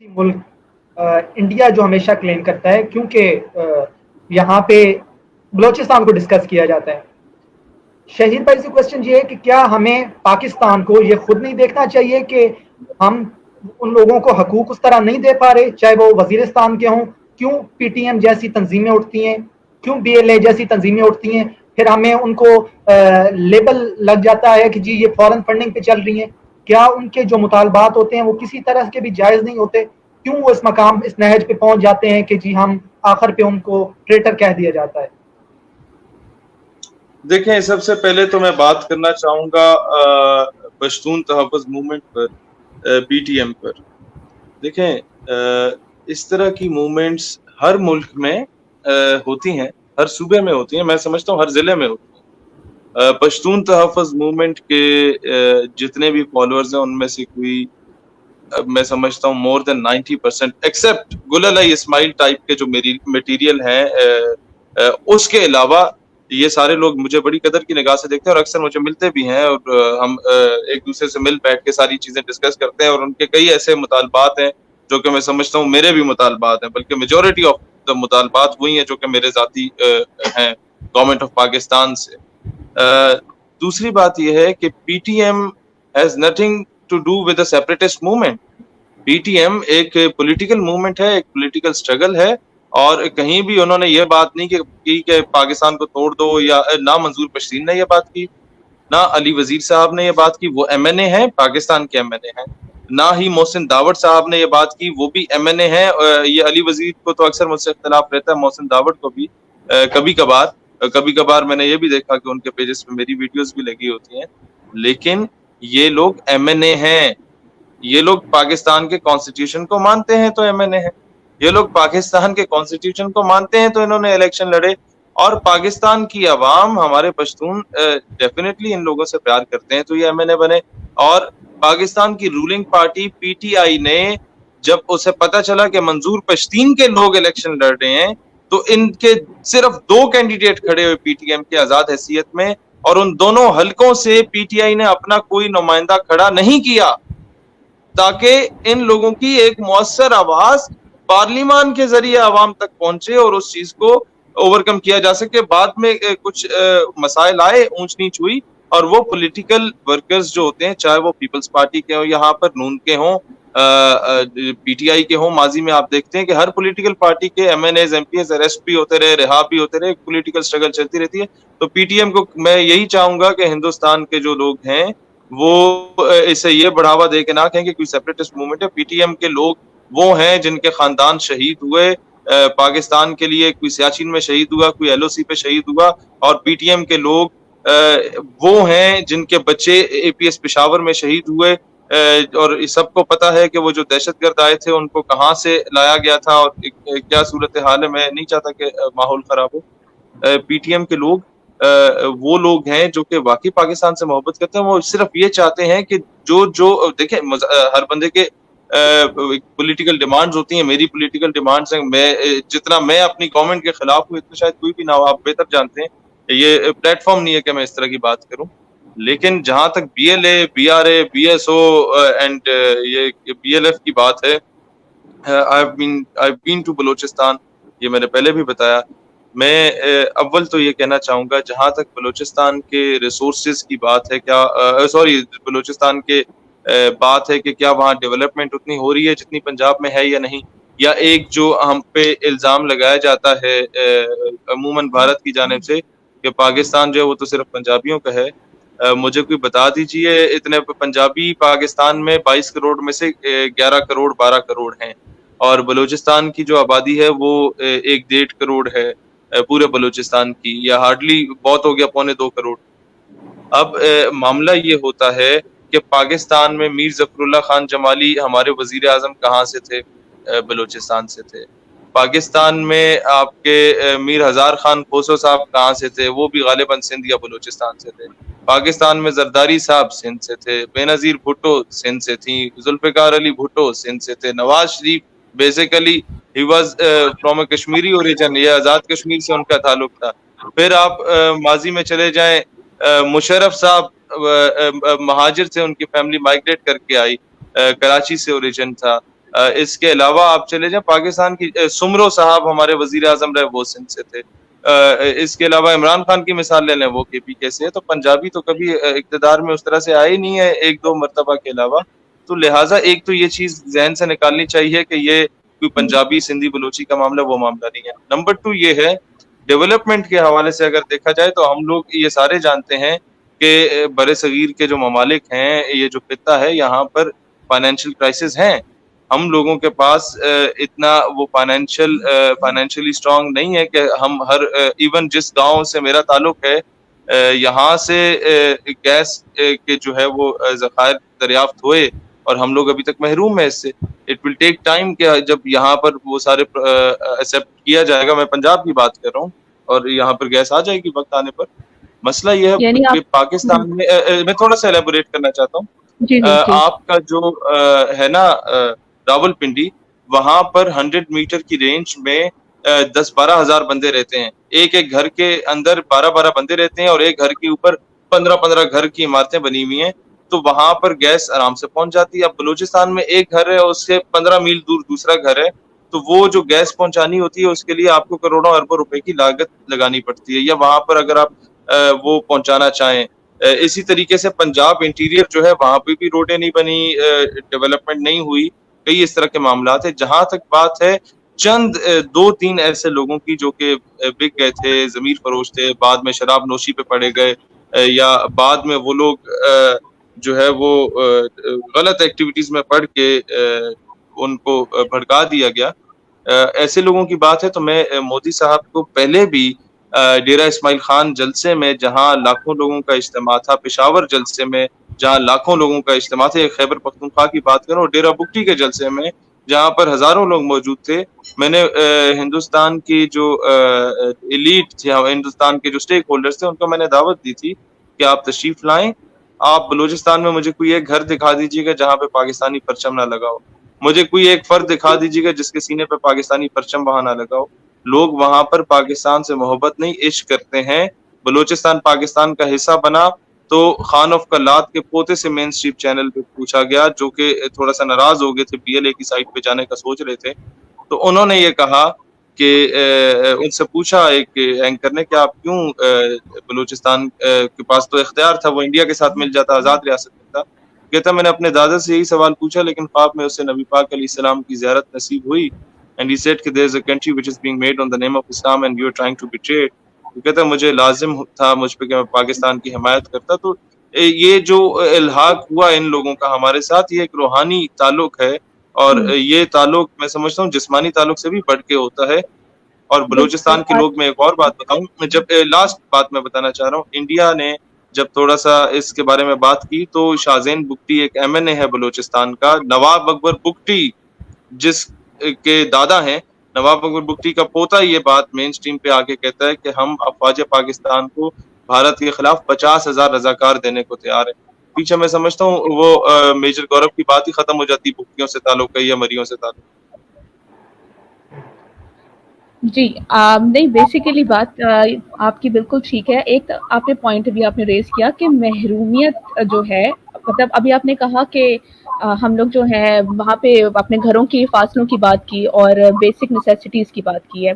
ملک India جو ہمیشہ کلیم کرتا ہے، کیونکہ یہاں پہ بلوچستان کو ڈسکس کیا جاتا ہے. شہید بھائی سے کوشچن یہ ہے کہ کیا ہمیں پاکستان کو یہ خود نہیں دیکھنا چاہیے کہ ہم ان لوگوں کو حقوق اس طرح نہیں دے پا رہے، چاہے وہ وزیرستان کے ہوں؟ کیوں پی ٹی ایم جیسی تنظیمیں اٹھتی ہیں، کیوں بی ایل اے جیسی تنظیمیں اٹھتی ہیں، پھر ہمیں ان کو لیبل لگ جاتا ہے کہ جی یہ فورن فنڈنگ پہ چل رہی ہیں؟ کیا ان کے جو مطالبات ہوتے ہیں وہ کسی طرح کے بھی جائز نہیں ہوتے؟ کیوں وہ اس مقام اس نہج پہ پہنچ جاتے ہیں کہ جی ہم آخر پہ ان کو ٹریٹر کہہ دیا جاتا ہے؟ دیکھیں، سب سے پہلے تو میں بات کرنا چاہوں گا پشتون تحفظ موومنٹ پر، پی ٹی ایم پر. دیکھیں، اس طرح کی موومنٹس ہر ملک میں ہوتی ہیں، ہر صوبے میں ہوتی ہیں، میں سمجھتا ہوں ہر ضلع میں ہوتی ہیں. پشتون تحفظ موومنٹ کے جتنے بھی فالوورز ہیں ان میں سے کوئی میں سمجھتا ہوں مور دین 90% ایکسپٹ گل علی اسماعیل ٹائپ کے جو میری میٹیریل ہیں، اس کے علاوہ یہ سارے لوگ مجھے بڑی قدر کی نگاہ سے دیکھتے ہیں اور اکثر مجھے ملتے بھی ہیں، اور ہم ایک دوسرے سے مل بیٹھ کے ساری چیزیں ڈسکس کرتے ہیں. اور ان کے کئی ایسے مطالبات ہیں جو کہ میں سمجھتا ہوں میرے بھی مطالبات ہیں، بلکہ میجورٹی آف دا مطالبات وہی ہیں جو کہ میرے ذاتی ہیں گورنمنٹ آف پاکستان سے. دوسری بات یہ ہے کہ P T M has nothing to do with a separatist movement. P T M ایک پولیٹیکل موومنٹ ہے، ایک پولیٹیکل سٹرگل ہے، اور کہیں بھی انہوں نے یہ بات نہیں کی کہ پاکستان کو توڑ دو، یا نہ منظور پشتین نے یہ بات کی، نہ علی وزیر صاحب نے یہ بات کی، وہ ایم این اے ہیں، پاکستان کے ایم این اے ہیں. نہ ہی محسن داوڑ صاحب نے یہ بات کی، وہ بھی ایم این اے ہیں. یہ علی وزیر کو تو اکثر مجھ سے اختلاف رہتا ہے، محسن داوڑ کو بھی کبھی کبھار میں نے یہ بھی دیکھا کہ ان کے پیجز پہ میری ویڈیوز بھی لگی ہوتی ہیں. لیکن یہ لوگ ایم این اے ہیں، یہ لوگ پاکستان کے کانسٹیٹیوشن کو مانتے ہیں تو ایم این اے ہیں. یہ لوگ پاکستان کے کانسٹیٹیوشن کو مانتے ہیں تو انہوں نے الیکشن لڑے. اور پاکستان کی عوام، ہمارے پشتون ڈیفینیٹلی ان لوگوں سے پیار کرتے ہیں تو یہ ایم این اے بنے. اور پاکستان کی ruling party P T I نے جب اسے پتا چلا کہ منظور پشتین کے لوگ الیکشن لڑ رہے ہیں تو ان کے صرف 2 کینڈیڈیٹ کھڑے ہوئے پی ٹی ایم کے آزاد حیثیت میں، اور ان دونوں حلقوں سے پی ٹی آئی نے اپنا کوئی نمائندہ کھڑا نہیں کیا تاکہ ان لوگوں کی ایک مؤثر آواز پارلیمان کے ذریعے عوام تک پہنچے اور اس چیز کو اوورکم کیا جا سکے. بعد میں کچھ مسائل آئے، اونچ نیچ ہوئی، اور وہ پولیٹیکل ورکرز جو ہوتے ہیں، چاہے وہ پیپلز پارٹی کے ہوں، یہاں پر نون کے ہوں، پی ٹی آئی کے ہوں، ماضی میں آپ دیکھتے ہیں کہ ہر پولیٹیکل پارٹی کے MNAs, MPAs arrest بھی ہوتے رہے، رہا بھی ہوتے رہے، پولیٹیکل سٹرگل چلتی رہتی ہے. تو پی ٹی ایم کو میں یہی چاہوں گا کہ ہندوستان کے جو لوگ ہیں وہ اسے یہ بڑھاوا دے کے نہ کہیں کہ کوئی سیپریٹسٹ موومنٹ ہے. پی ٹی ایم کے لوگ وہ ہیں جن کے خاندان شہید ہوئے پاکستان کے لیے، کوئی سیاچین میں شہید ہوا، کوئی ایل او سی پہ شہید ہوا. اور پی ٹی ایم کے لوگ وہ ہیں جن کے بچے اے پی ایس پشاور میں شہید ہوئے، اور سب کو پتا ہے کہ وہ جو دہشت گرد آئے تھے ان کو کہاں سے لایا گیا تھا اور کیا صورتحال ہے. میں نہیں چاہتا کہ ماحول خراب ہو. پی ٹی ایم کے لوگ وہ لوگ ہیں جو کہ واقعی پاکستان سے محبت کرتے ہیں. وہ صرف یہ چاہتے ہیں کہ جو دیکھیں، ہر بندے کے پولیٹیکل ڈیمانڈز ہوتی ہیں. میری پولیٹیکل ڈیمانڈز ہیں، جتنا میں اپنی گورنمنٹ کے خلاف ہوں اتنا شاید کوئی بھی نہ ہو، آپ بہتر جانتے ہیں. یہ پلیٹ فارم نہیں ہے کہ میں اس طرح کی بات کروں. لیکن جہاں تک BLA, BRA, BSO and یہ بی ایل ایف کی بات ہے، I've been to بلوچستان، یہ میں نے پہلے بھی بتایا. میں اول تو یہ کہنا چاہوں گا، جہاں تک بلوچستان کے ریسورسز کی بات ہے، بلوچستان کے بات ہے کہ کیا وہاں ڈیولپمنٹ اتنی ہو رہی ہے جتنی پنجاب میں ہے یا نہیں، یا ایک جو ہم پہ الزام لگایا جاتا ہے عموماً بھارت کی جانب سے کہ پاکستان جو ہے وہ تو صرف پنجابیوں کا ہے. مجھے کوئی بتا دیجئے، اتنے پنجابی پاکستان میں 22 کروڑ میں سے 11 کروڑ 12 کروڑ ہیں، اور بلوچستان کی جو آبادی ہے وہ 1.5 کروڑ ہے پورے بلوچستان کی، یا ہارڈلی بہت ہو گیا 2.25 کروڑ. اب معاملہ یہ ہوتا ہے کہ پاکستان میں میر ظفر اللہ خان جمالی ہمارے وزیر اعظم کہاں سے تھے؟ بلوچستان سے تھے. پاکستان میں آپ کے میر ہزار خان کھوسو صاحب کہاں سے تھے؟ وہ بھی غالباً سندھ یا بلوچستان سے تھے. پاکستان میں زرداری صاحب سندھ سے تھے، بے نظیر بھٹو سندھ سے تھیں، ذوالفقار علی بھٹو سندھ سے تھے، Nawaz Sharif basically he was from a Kashmiri origin, یہ آزاد کشمیر سے ان کا تعلق تھا. پھر آپ ماضی میں چلے جائیں، مشرف صاحب مہاجر سے، ان کی فیملی مائگریٹ کر کے آئی، کراچی سے اوریجن تھا. اس کے علاوہ آپ چلے جائیں پاکستان کی سمرو صاحب ہمارے وزیر اعظم رہے وہ سندھ سے تھے. اس کے علاوہ عمران خان کی مثال لے لیں وہ کے پی کے سے ہے. تو پنجابی تو کبھی اقتدار میں اس طرح سے آئے ہی نہیں ہے ایک دو مرتبہ کے علاوہ. تو لہٰذا ایک تو یہ چیز ذہن سے نکالنی چاہیے کہ یہ کوئی پنجابی سندھی بلوچی کا معاملہ وہ معاملہ نہیں ہے. نمبر 2 یہ ہے ڈیولپمنٹ کے حوالے سے اگر دیکھا جائے تو ہم لوگ یہ سارے جانتے ہیں کہ بر صغیر کے جو ممالک ہیں یہ جو خطہ ہے یہاں پر فائنینشیل کرائسس ہیں. ہم لوگوں کے پاس اتنا وہ فائنینشلی اسٹرانگ نہیں ہے کہ ہم ہر ایون جس گاؤں سے میرا تعلق ہے یہاں سے گیس کے جو ہے وہ ذخائر دریافت ہوئے اور ہم لوگ ابھی تک محروم ہیں اس سے. اٹ ول ٹیک ٹائم کہ جب یہاں پر وہ سارے ایکسیپٹ کیا جائے گا. میں پنجاب کی بات کر رہا ہوں اور یہاں پر گیس آ جائے گی وقت آنے پر. مسئلہ یہ ہے کہ پاکستان میں تھوڑا سا ایلیبوریٹ کرنا چاہتا ہوں. آپ کا جو ہے نا راول پنڈی وہاں پر 100 میٹر کی رینج میں 10-12 ہزار بندے رہتے ہیں. ایک ایک گھر کے اندر 12 بندے رہتے ہیں اور ایک گھر کے اوپر 15 گھر کی عمارتیں بنی ہوئی ہیں. تو وہاں پر گیس آرام سے پہنچ جاتی ہے. اب بلوچستان میں ایک گھر ہے اس سے 15 میل دور دوسرا گھر ہے تو وہ جو گیس پہنچانی ہوتی ہے اس کے لیے آپ کو کروڑوں اربوں روپے کی لاگت لگانی پڑتی ہے. یا وہاں پر اگر آپ وہ پہنچانا چاہیں اسی طریقے سے پنجاب انٹیریئر جو ہے وہاں پہ بھی روڈیں نہیں بنی, ڈیولپمنٹ نہیں ہوئی. کئی اس طرح کے معاملات ہیں. جہاں تک بات ہے چند 2-3 ایسے لوگوں کی جو کہ بک گئے تھے, ضمیر فروش تھے, بعد میں شراب نوشی پہ پڑے گئے یا بعد میں وہ لوگ جو ہے وہ غلط ایکٹیویٹیز میں پڑھ کے ان کو بھڑکا دیا گیا, ایسے لوگوں کی بات ہے. تو میں مودی صاحب کو پہلے بھی ڈیرہ اسماعیل خان جلسے میں جہاں لاکھوں لوگوں کا اجتماع تھا, پشاور جلسے میں جہاں لاکھوں لوگوں کا اجتماع تھا, خیبر پختونخوا کی بات کروں, ڈیرہ بگٹی کے جلسے میں جہاں پر ہزاروں لوگ موجود تھے, میں نے ہندوستان کی جو ایلیٹ تھے, ہندوستان کے جو اسٹیک ہولڈرز تھے, ان کو میں نے دعوت دی تھی کہ آپ تشریف لائیں, آپ بلوچستان میں مجھے کوئی ایک گھر دکھا دیجیے گا جہاں پہ پاکستانی پرچم نہ لگا ہو, مجھے کوئی ایک فرد دکھا دیجیے گا جس کے سینے پہ پاکستانی پرچم وہاں نہ لگا ہو. لوگ وہاں پر پاکستان سے محبت نہیں عشق کرتے ہیں. بلوچستان پاکستان کا حصہ بنا تو خان آف کلات کے پوتے سے مین اسٹریم چینل پہ پوچھا گیا, جو کہ تھوڑا سا ناراض ہو گئے تھے, پی ایل اے کی سائٹ پہ جانے کا سوچ رہے تھے. تو انہوں نے یہ کہا کہ ان سے پوچھا ایک اینکر نے کہ آپ کیوں بلوچستان کے پاس تو اختیار تھا, وہ انڈیا کے ساتھ مل جاتا, آزاد ریاست ملتا. کہتا میں نے اپنے دادا سے یہی سوال پوچھا لیکن خواب میں اسے نبی پاک علیہ السلام کی زیارت نصیب ہوئی. And he said کہ there is a country which is being made on the name of Islam and you are trying to betray it. وہ کہتا مجھے لازم تھا مجھ پہ کہ میں پاکستان کی حمایت کرتا. تو یہ جو الحاق ہوا ان لوگوں کا ہمارے ساتھ, یہ ایک روحانی تعلق ہے اور یہ تعلق میں سمجھتا ہوں جسمانی تعلق سے بھی بڑھ کے ہوتا ہے. اور بلوچستان کے لوگ, میں ایک اور بات بتاؤں, جب لاسٹ بات میں بتانا چاہ رہا ہوں, انڈیا نے جب تھوڑا سا اس کے بارے میں بات کی تو شاہزین بگٹی ایک ایم این اے ہے بلوچستان کا, نواب اکبر بگٹی جس کے دادا ہیں, نواب اکبر بگٹی کا پوتا یہ بات مین سٹریم پہ آ کے کہتا ہے کہ ہم افواج پاکستان کو بھارت کے خلاف 50,000 رضاکار دینے کو تیار ہیں. پیچھے میں سمجھتا ہوں وہ میجر گورو کی بات ہی ختم ہو جاتی بگٹیوں سے تعلق ہے یا مریوں سے تعلق. جی نہیں, بیسیکلی بات آپ کی بالکل ٹھیک ہے. ایک آپ نے پوائنٹ بھی آپ نے ریز کیا کہ محرومیت جو ہے, مطلب ابھی آپ نے کہا کہ ہم لوگ جو ہیں وہاں پہ اپنے گھروں کی فاصلوں کی بات کی اور بیسک نیسیسٹیز کی بات کی ہے.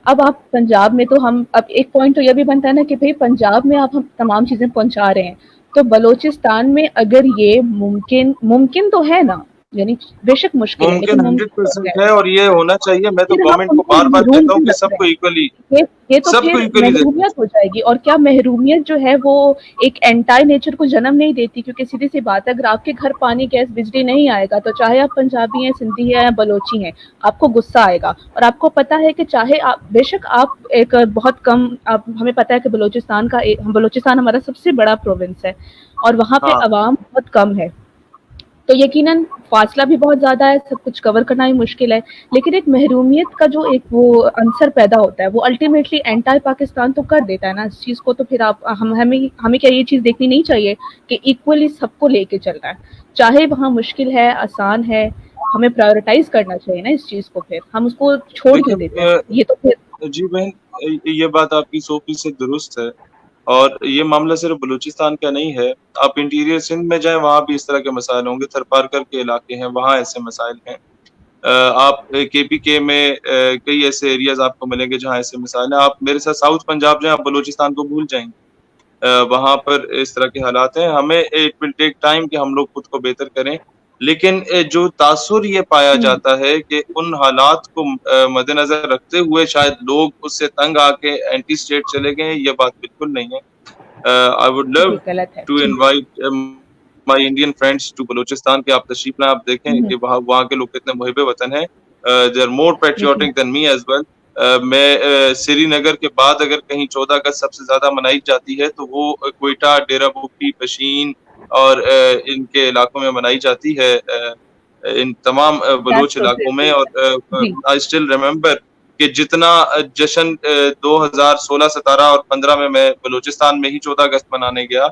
اب آپ پنجاب میں تو ہم, اب ایک پوائنٹ تو یہ بھی بنتا ہے نا کہ بھئی پنجاب میں آپ ہم تمام چیزیں پہنچا رہے ہیں, تو بلوچستان میں اگر یہ ممکن تو ہے نا, یعنی بے شک مشکل ہے لیکن 100% ہے اور یہ ہونا چاہیے. میں تو گورنمنٹ کو بار بار کہتا ہوں کہ سب کو ایکولی, یہ تو پھر محرومیت ہو جائے گی. اور کیا محرومیت جو ہے وہ ایک اینٹائی نیچر کو جنم نہیں دیتی, کیونکہ سیدھی سی بات ہے, اگر آپ کے گھر پانی گیس بجلی نہیں آئے گا تو چاہے آپ پنجابی ہیں, سندھی ہیں یا بلوچی ہیں, آپ کو غصہ آئے گا. اور آپ کو پتا ہے کہ چاہے آپ, بے شک آپ ایک بہت کم, ہمیں پتا ہے کہ بلوچستان ہمارا سب سے بڑا پروونس ہے اور وہاں پہ عوام بہت کم ہے, تو یقیناً فاصلہ بھی بہت زیادہ ہے, سب کچھ کور کرنا ہی مشکل ہے. لیکن ایک محرومیت کا جو ایک وہ عنصر پیدا ہوتا ہے وہ الٹیمیٹلی اینٹائی پاکستان تو کر دیتا ہے نا اس چیز کو. تو پھر آپ ہمیں کیا یہ چیز دیکھنی نہیں چاہیے کہ ایکولی سب کو لے کے چلنا ہے, چاہے وہاں مشکل ہے آسان ہے, ہمیں پرائیورٹائز کرنا چاہیے نا اس چیز کو. پھر ہم اس کو چھوڑ کیوں دیتے ہیں؟ یہ تو پھر جی بہن, یہ بات آپ کی 100% درست ہے اور یہ معاملہ صرف بلوچستان کا نہیں ہے. آپ انٹیریئر سندھ میں جائیں وہاں بھی اس طرح کے مسائل ہوں گے, تھرپارکر کے علاقے ہیں وہاں ایسے مسائل ہیں. آپ کے پی کے میں کئی ایسے ایریاز آپ کو ملیں گے جہاں ایسے مثال ہیں. آپ میرے ساتھ ساؤتھ پنجاب جائیں، آپ بلوچستان کو بھول جائیں گے. وہاں پر اس طرح کے حالات ہیں. ہمیں اٹ ول ٹیک ٹائم کہ ہم لوگ خود کو بہتر کریں، لیکن جو تاثر یہ پایا جاتا ہے کہ ان حالات کو مد نظر رکھتے ہوئے شاید لوگ اس سے تنگ آ کے اینٹی اسٹیٹ چلے گئے، یہ بات بالکل نہیں ہے. آئی ووڈ لو غلط ہے. To invite my Indian friends to Balochistan کہ آپ تشریف لائیں، آپ دیکھیں کہ وہاں کے لوگ کتنے محب وطن ہیں. They are more patriotic than me as well. میں سری نگر کے بعد اگر کہیں 14 اگست سب سے زیادہ منائی جاتی ہے تو وہ کوئٹہ، ڈیرہ بوپی، پشین اور ان کے علاقوں میں منائی جاتی ہے، ان تمام بلوچ علاقوں میں. اور آئی اسٹل ریمبر کہ جتنا جشن 2016، 17 اور 15 میں بلوچستان میں ہی 14 اگست منانے گیا،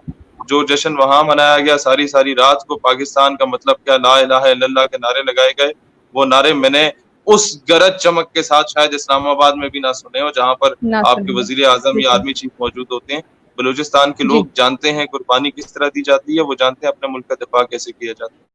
جو جشن وہاں منایا گیا، ساری رات کو پاکستان کا مطلب کیا، لا الہ الا اللہ کے نعرے لگائے گئے. وہ نعرے میں نے اس گرج چمک کے ساتھ شاید اسلام آباد میں بھی نہ سنے ہو جہاں پر آپ کے وزیر اعظم یا آرمی چیف موجود ہوتے ہیں. بلوچستان کے لوگ جانتے ہیں قربانی کس طرح دی جاتی ہے، وہ جانتے ہیں اپنے ملک کا دفاع کیسے کیا جاتا ہے.